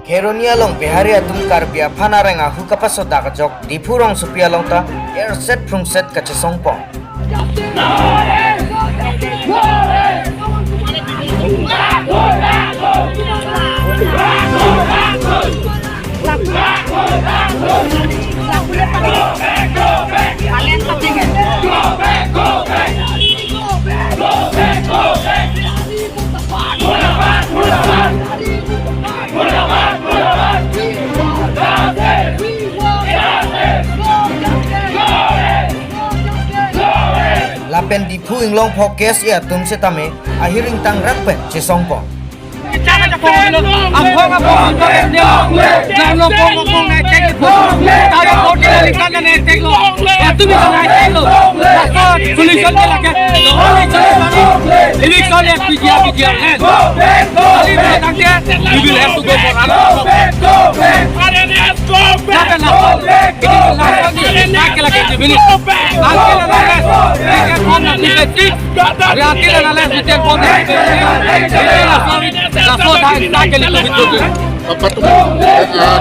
Kheroni along Bihari atum karbia areng ahu kapas sodak ajok Diphu Rongsopi alongta set prungset kachesong po. Lapen Diphu inglong po KSA atum setame ahiring tang rakpen cesong po.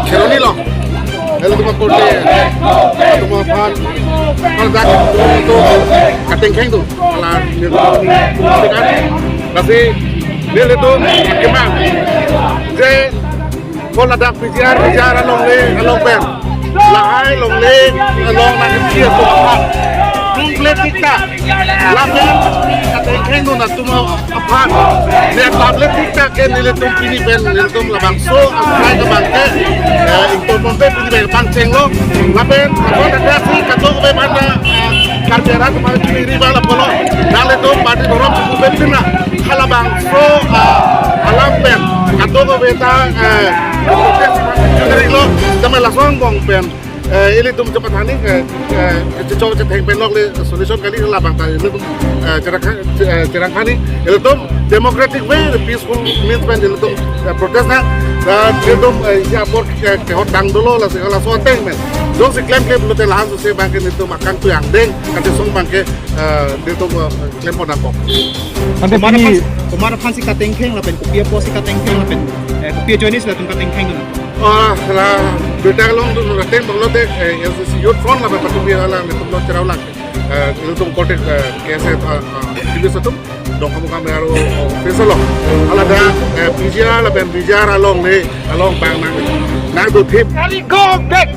Kheroni loh, lalu tu makul deh, tu makan, kalau dah tu kating keng tu, malah dia tu kan, tapi dia tu gimana? Jadi kalau ada bijar along pen, lahai long nak dia tu apa? Mungkin kita, lalu kating keng tu nak tu apa? Dia tablet kita kan nilai tu kini pen nilai tu labang so apa ke bangke itu pompe pini pen pancing lo lapen kalau ada si katok ke mana karjera tu mana ciri riba lah polo nilai tu pada dorong pompe pini lah halabang so alam pen katok ke beta ciri lo zaman langsung bong pen ini tu cepat hani coba cetek pen lo solution kali labang tadi itu cerang hani itu tu democratic way, the peaceful means when itu protest na, itu siapor kehotang dulu lah segala sesuatu men. Dong si klaim lu telah hantu si bangke itu makan tu yang deng, kachesong bangke itu klaim pun nak. Sampai kemana pan si katengkeng lah pen, kopiah pos si katengkeng lah pen, kopiah Chinese lah tu katengkeng tu. Lah beda long tu nuratin banglo dek, yang si youth front lah pen kopiah lah, itu lo cerau lah. Itu kotek KSA Asongjapo dong kamu harus besok loh. Kalau ada bijar, lebih bijar along bang nang tu tip. Kali go back.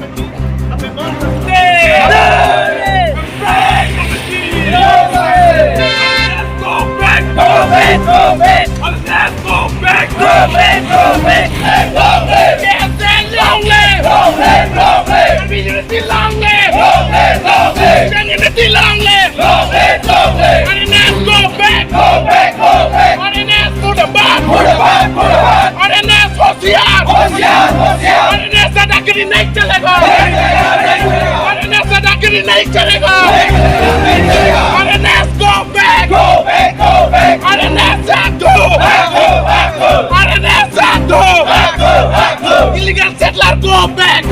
Illegal settler, go back!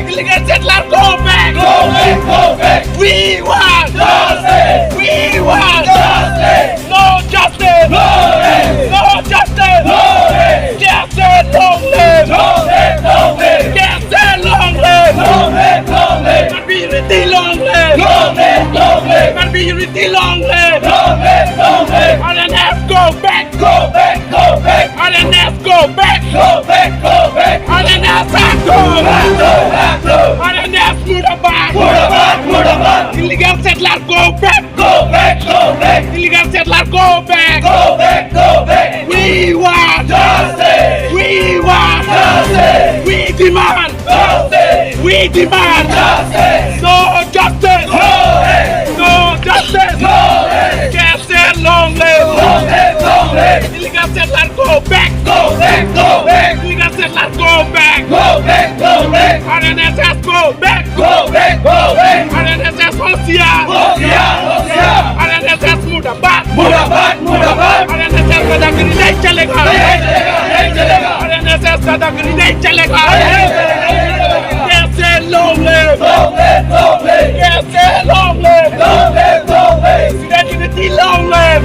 Illegal settler, go back! We want justice! We want justice! No justice! No justice! KSA long live! KSA long live! Unity long live! Unity long live! RNF go back! RNF go back! RNF RNF murabad! Illegal settler go back! Illegal settler go back! We want justice! We want justice! We demand justice! We demand justice! No justice! No justice! KSA long live! Illegal settler go back! Illegal settler go back! RNSS go back! RNSS Hosiar! RNSS murabad! RNSS दादागिरी नहीं चलेगा RNSS दादागिरी नहीं चलेगा KSA long live KSA long live unity long live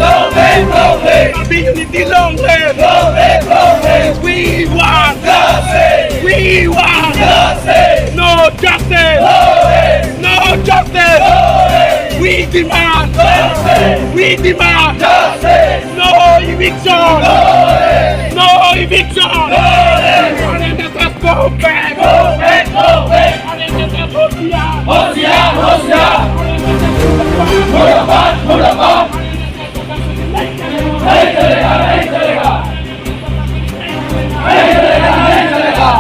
unity long live we want we want justice. No justice. No justice. We demand justice. We demand justice. No eviction. No eviction. Let's go back. Go back. Go back. Hosiar. Hosiar. Murabad. Murabad. Hey, चलेगा. Hey, चलेगा. Hey, चलेगा. Hey, चलेगा.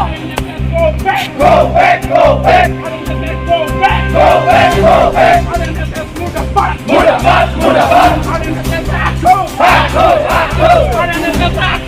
Go back. Go back. Go back. Go back. Go back. Go back. Murabad. Murabad. Murabad. Go back. Go back.